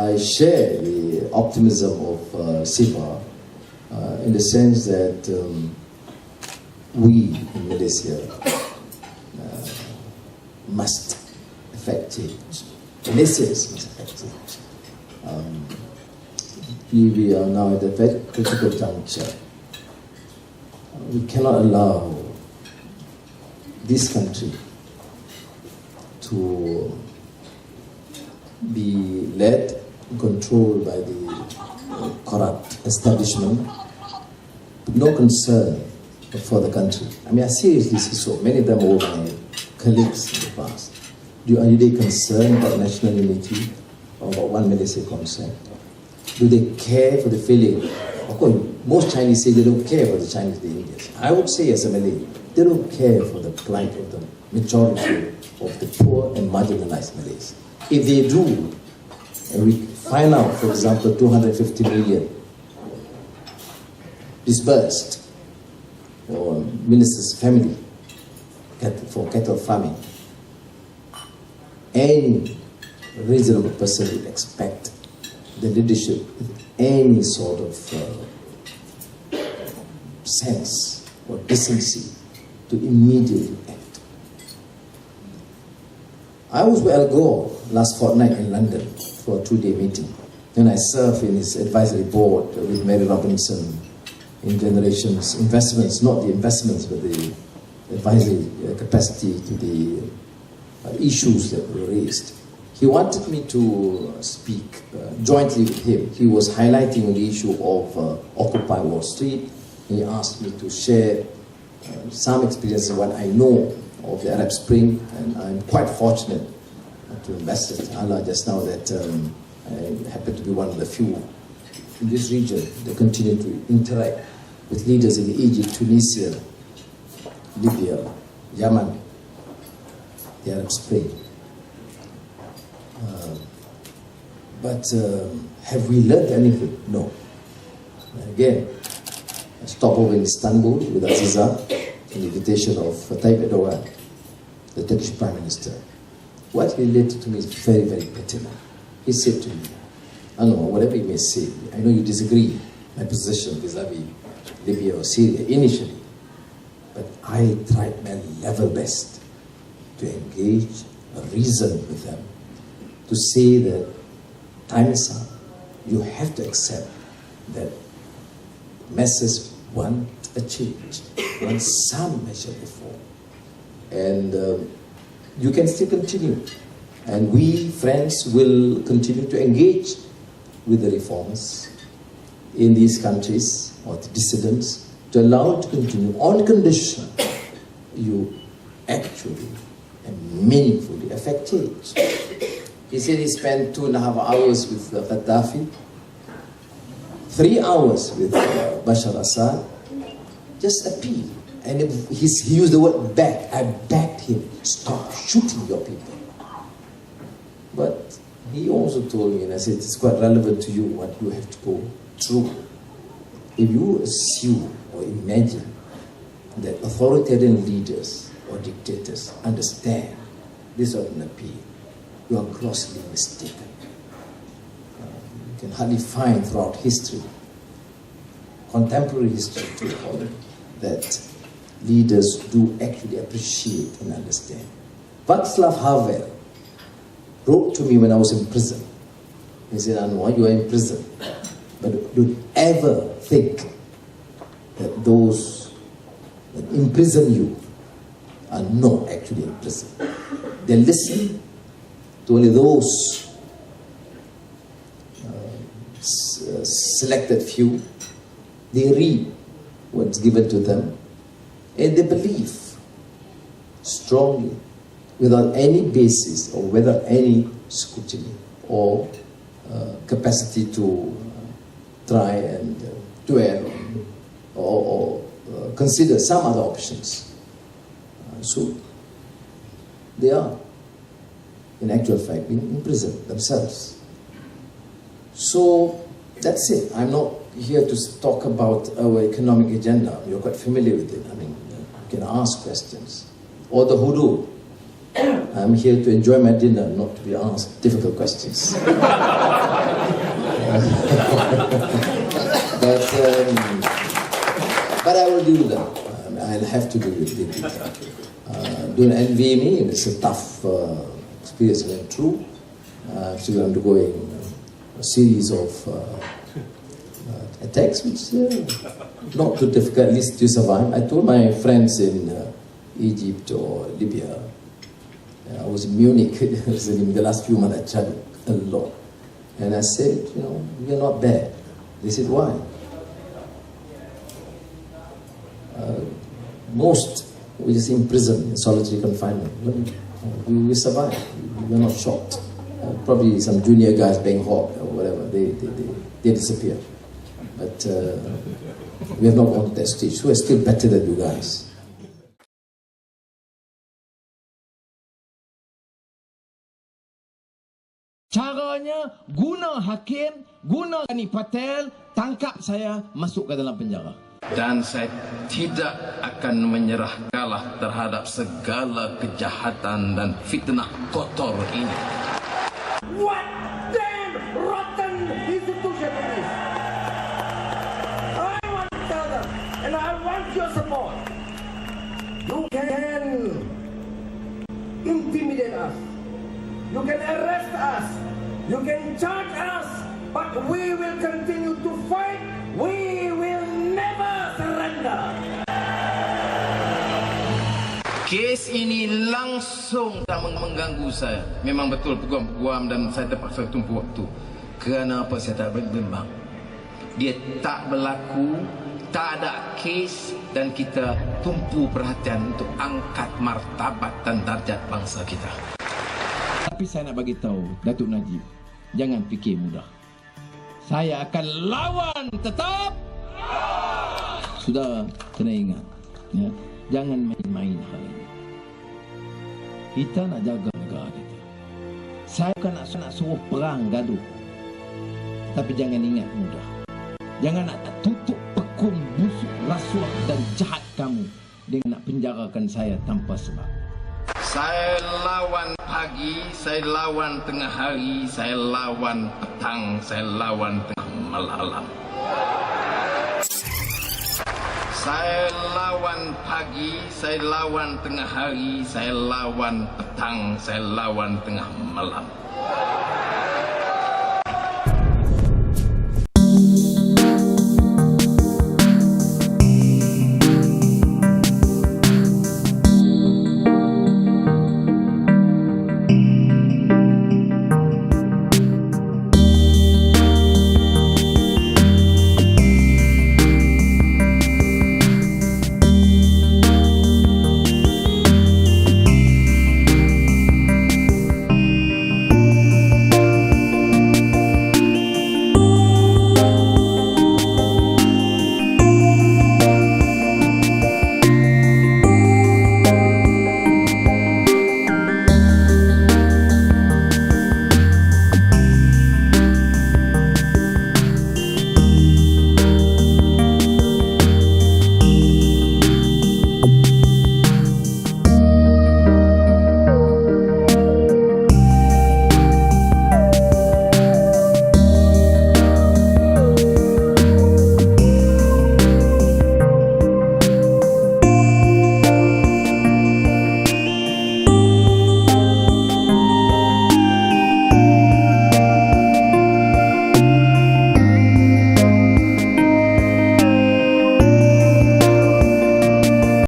I share the optimism of SIPA in the sense that we in Malaysia must effect change. Malaysians must effect change. We are now at a very critical juncture. We cannot allow this country to be led and controlled by the corrupt establishment, no concern for the country. I mean, I seriously see so. Many of them were my colleagues in the past. Are they concerned about national unity or about one Malaysia concept? Do they care for the feeling? Of course, most Chinese say they don't care for the Chinese, the Indians. I would say as a Malay, they don't care for the plight of the majority of the poor and marginalized Malays. If they do, and we find out, for example, 250 million disbursed for minister's family for cattle farming, any reasonable person would expect the leadership with any sort of sense or decency to immediately act. I was with Al Gore last fortnight in London for a 2-day meeting. Then I served in his advisory board with Mary Robinson in Generations Investments, not the investments, but the advisory capacity to the issues that were raised. He wanted me to speak jointly with him. He was highlighting the issue of Occupy Wall Street. He asked me to share some experience of what I know of the Arab Spring, and I'm quite fortunate to invested Allah just now that I happen to be one of the few in this region that continue to interact with leaders in Egypt, Tunisia, Libya, Yemen, the Arab Spring. But have we learned anything? No. Again, I stopped over in Istanbul with Aziza on the invitation of Tayyip Erdogan, the Turkish Prime Minister. What he related to me is very, very pertinent. He said to me, Anwar, whatever you may say, I know you disagree my position vis-a-vis Libya or Syria initially, but I tried my level best to engage, reason with them, to say that time is up. You have to accept that masses want a change, want some measure reform. And you can still continue. And we, friends, will continue to engage with the reformers in these countries, or the dissidents, to allow it to continue on condition you actually and meaningfully affect change. He said he spent 2.5 hours with Gaddafi, 3 hours with Bashar Assad, just appeal. And he used the word beg. I begged him, stop shooting your people. But he also told me, and I said, it's quite relevant to you what you have to go through. If you assume or imagine that authoritarian leaders or dictators understand this sort of an appeal, you are grossly mistaken. You can hardly find throughout history, contemporary history to call it, that leaders do actually appreciate and understand. Václav Havel wrote to me when I was in prison. He said, Anwar, you are in prison, but don't ever think that those that imprison you are not actually in prison. They listen to only those selected few. They read what's given to them, and they believe strongly, without any basis or without any scrutiny or capacity to try and dwell or consider some other options. So they are, in actual fact, in prison themselves. So that's it. I'm not here to talk about our economic agenda. You're quite familiar with it. I mean, you can ask questions. Or the hudud. I'm here to enjoy my dinner, not to be asked difficult questions. But I will do that. I'll have to do it. Don't envy me. It's a tough experience I went through. I'm still undergoing a series of attacks, which not too difficult, at least to survive. I told my friends in Egypt or Libya, I was in Munich in the last few months. I traveled a lot, and I said, you're not bad. They said, why? Most were just imprisoned in solitary confinement. We survived. We're not shocked. Probably some junior guys being hot or whatever, they disappear. But we have not gone to that stage. So we're still better than you guys. Caranya guna hakim, guna Gani Patel, tangkap saya, masuk ke dalam penjara. Dan saya tidak akan menyerah kalah terhadap segala kejahatan dan fitnah kotor ini. What damn rotten institution it is! I want to tell them, and I want your support. You can intimidate us. You can arrest us. You can charge us. But we will continue to fight. We will never surrender. Kes ini langsung tak mengganggu saya. Memang betul peguam-peguam dan saya terpaksa tumpu waktu. Kerana apa saya tak berbimbang? Dia tak berlaku, tak ada kes, dan kita tumpu perhatian untuk angkat martabat dan darjat bangsa kita. Tapi saya nak bagi tahu Datuk Najib, jangan fikir mudah. Saya akan lawan tetap. Sudah kena ingat, ya, jangan main-main hal ini. Kita nak jaga negara kita. Saya bukan nak suruh perang gaduh. Tapi jangan ingat mudah. Jangan nak tutup pekun busuk, rasuah dan jahat kamu dengan nak penjarakan saya tanpa sebab. Saya lawan pagi, saya lawan tengah hari, saya lawan petang, saya lawan tengah malam. Saya lawan pagi, saya lawan tengah hari, saya lawan petang, saya lawan tengah malam.